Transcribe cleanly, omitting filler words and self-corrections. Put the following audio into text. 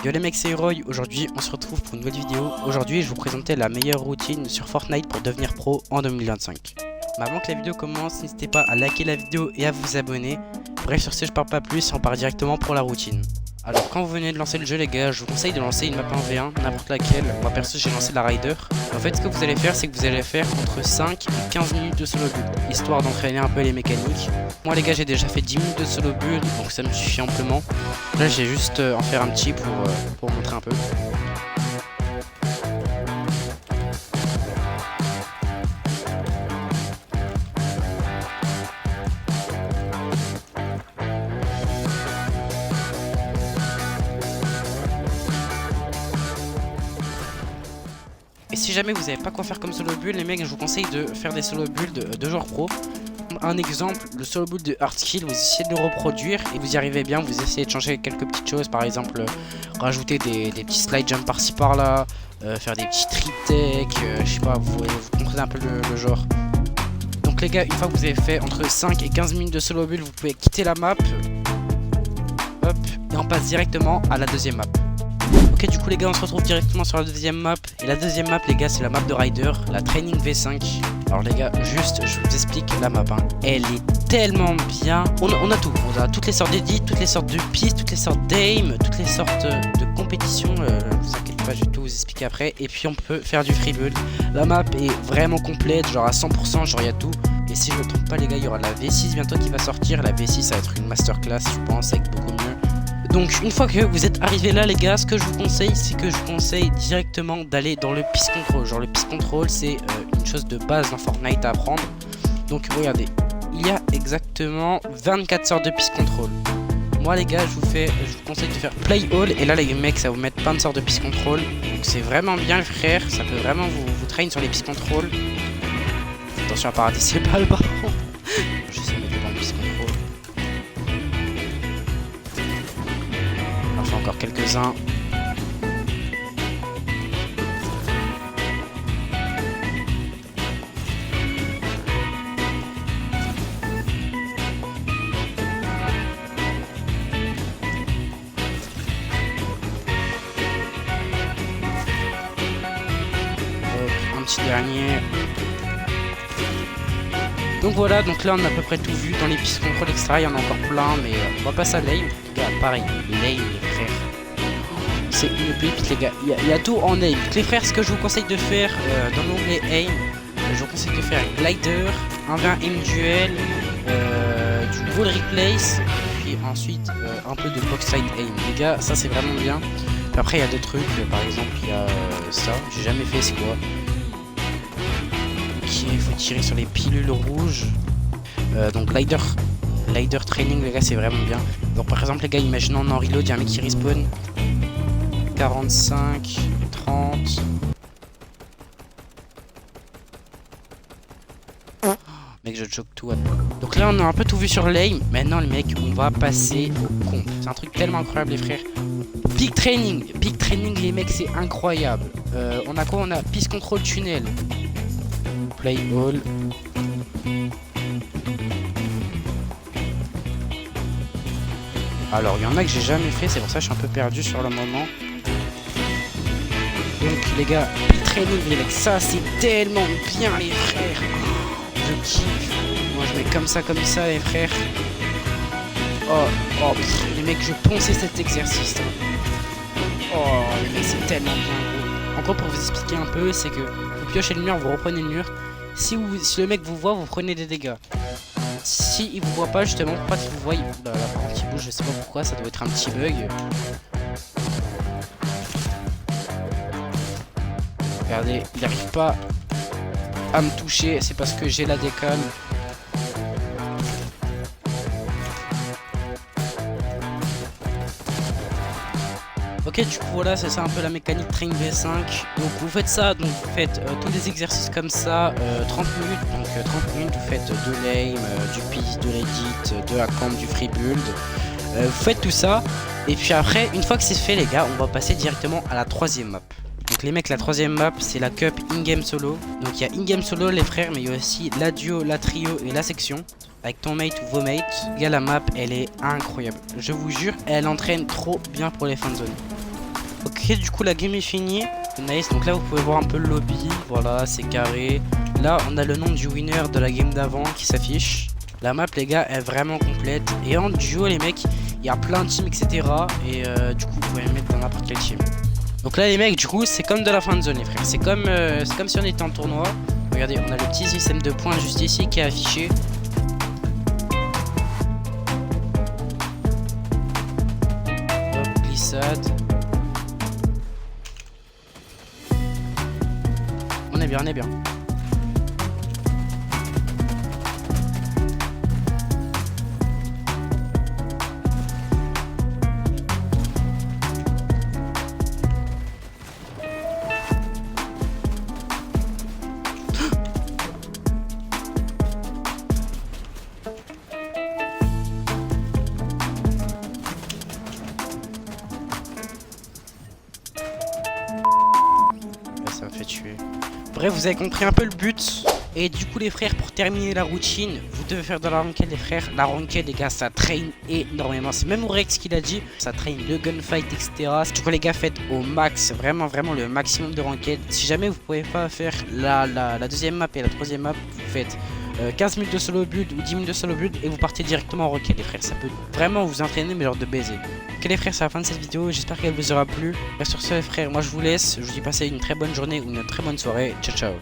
Yo les mecs, c'est Roy. Aujourd'hui on se retrouve pour une nouvelle vidéo. Aujourd'hui je vais vous présenter la meilleure routine sur Fortnite pour devenir pro en 2025. Mais avant que la vidéo commence, n'hésitez pas à liker la vidéo et à vous abonner. Bref, sur ce je parle pas plus et on part directement pour la routine. Alors quand vous venez de lancer le jeu les gars, je vous conseille de lancer une map 1v1, n'importe laquelle. Moi perso j'ai lancé la Rider. En fait ce que vous allez faire, c'est que vous allez faire entre 5 et 15 minutes de solo build, histoire d'entraîner un peu les mécaniques. Moi les gars j'ai déjà fait 10 minutes de solo build, donc ça me suffit amplement. Là j'ai juste en faire un petit pour montrer un peu. Et si jamais vous savez pas quoi faire comme solo build, les mecs, je vous conseille de faire des solo build de joueurs pro. Un exemple, le solo build de Hardskill, vous essayez de le reproduire et vous y arrivez bien. Vous essayez de changer quelques petites choses, par exemple rajouter des petits slide jump par-ci par-là, faire des petits trip tech, je sais pas, vous comprenez un peu le genre. Donc les gars, une fois que vous avez fait entre 5 et 15 minutes de solo build, vous pouvez quitter la map. Hop, et on passe directement à la deuxième map. Ok, du coup les gars, on se retrouve directement sur la deuxième map. Et la deuxième map les gars, c'est la map de Rider, la Training V5. Alors les gars, juste je vous explique la map hein. Elle est tellement bien. On a tout, on a toutes les sortes d'édits, toutes les sortes de pistes, toutes les sortes d'aim, toutes les sortes de compétitions. Vous inquiétez pas, je vais tout vous expliquer après. Et puis on peut faire du free build. La map est vraiment complète, genre à 100%, genre il y a tout. Et si je me trompe pas les gars, il y aura la V6 bientôt qui va sortir. La V6 ça va être une masterclass je pense, avec beaucoup mieux. Donc une fois que vous êtes arrivé là les gars, ce que je vous conseille, c'est que je vous conseille directement d'aller dans le Peace Control. Genre le Peace Control c'est une chose de base dans Fortnite à apprendre. Donc regardez, il y a exactement 24 sortes de Peace Control. Moi les gars, je vous conseille de faire Play All. Et là les mecs, ça va vous mettre plein de sortes de Peace Control. Donc c'est vraiment bien le frère, ça peut vraiment vous train sur les Peace Control. Attention à pas rater ses balles par contre. J'essaie de mettre dans le Peace Control. Encore quelques-uns. Un petit dernier. Donc voilà, donc là on a à peu près tout vu. Dans les pistes contrôle extra, il y en a encore plein, mais on va passer à l'aim. Les gars, pareil, l'aim les frères. C'est une pépite les gars, il y a tout en aim. Les frères, ce que je vous conseille de faire dans l'onglet aim, je vous conseille de faire glider, 1v1 aim duel, du wall replace, puis ensuite un peu de box side aim. Les gars, ça c'est vraiment bien. Puis après il y a des trucs, par exemple il y a ça, j'ai jamais fait, c'est quoi? Il faut tirer sur les pilules rouges. Donc glider training les gars, c'est vraiment bien. Donc par exemple les gars, imaginons en reload, il y a un mec qui respawn 45 30. Mec, je choke tout. Donc là on a un peu tout vu sur l'aim. Maintenant les mecs, on va passer au comp. C'est un truc tellement incroyable les frères. Big training les mecs, c'est incroyable. On a quoi? On a Peace Control tunnel, Play All. Alors il y en a que j'ai jamais fait, c'est pour ça que je suis un peu perdu sur le moment. Donc les gars, Big Training les mecs, ça c'est tellement bien les frères. Je kiffe. Moi je mets comme ça les frères. Les mecs, je ponçais cet exercice. Oh les mecs, c'est tellement bien. En gros, pour vous expliquer un peu, c'est que vous piochez le mur, vous reprenez le mur. Si le mec vous voit, vous prenez des dégâts. Si il vous voit pas, justement, pas qu'il vous voit, la partie bouge, je sais pas pourquoi, ça doit être un petit bug. Regardez, il n'arrive pas à me toucher, c'est parce que j'ai la décale. Ok, du coup voilà, c'est ça un peu la mécanique Train V5. Donc vous faites ça, donc vous faites tous les exercices comme ça, 30 minutes. Donc 30 minutes, vous faites de l'aim, du peace, de l'edit, de la camp, du free build. Vous faites tout ça. Et puis après, une fois que c'est fait les gars, on va passer directement à la troisième map. Donc les mecs, la troisième map c'est la cup in-game solo. Donc il y a in-game solo les frères, mais il y a aussi la duo, la trio et la section. Avec ton mate ou vos mates. Les gars, la map elle est incroyable. Je vous jure, elle entraîne trop bien pour les fins de zone. Ok, du coup la game est finie. Nice, donc là vous pouvez voir un peu le lobby. Voilà, c'est carré. Là on a le nom du winner de la game d'avant qui s'affiche. La map les gars est vraiment complète. Et en duo les mecs, il y a plein de teams etc. Et du coup vous pouvez mettre dans n'importe quel team. Donc là les mecs du coup c'est comme de la fin de zone les frères. C'est comme si on était en tournoi. Regardez, on a le petit système de points juste ici qui est affiché. Hop, glissade. On est bien, on est bien. Ça me fait tuer. Bref, vous avez compris un peu le but. Et du coup les frères, pour terminer la routine, vous devez faire de la ranked les frères. La ranked les gars, ça traîne énormément. C'est même Rex qui l'a dit, ça traîne le gunfight etc. Du coup les gars, faites au max, vraiment le maximum de ranked. Si jamais vous pouvez pas faire la deuxième map et la troisième map, vous faites 15 minutes de solo build ou 10 minutes de solo build et vous partez directement en ranked les frères. Ça peut vraiment vous entraîner mais genre de baiser. Ok les frères, c'est la fin de cette vidéo, j'espère qu'elle vous aura plu. Et sur ce les frères, moi je vous laisse, je vous dis passez une très bonne journée ou une très bonne soirée. Ciao ciao.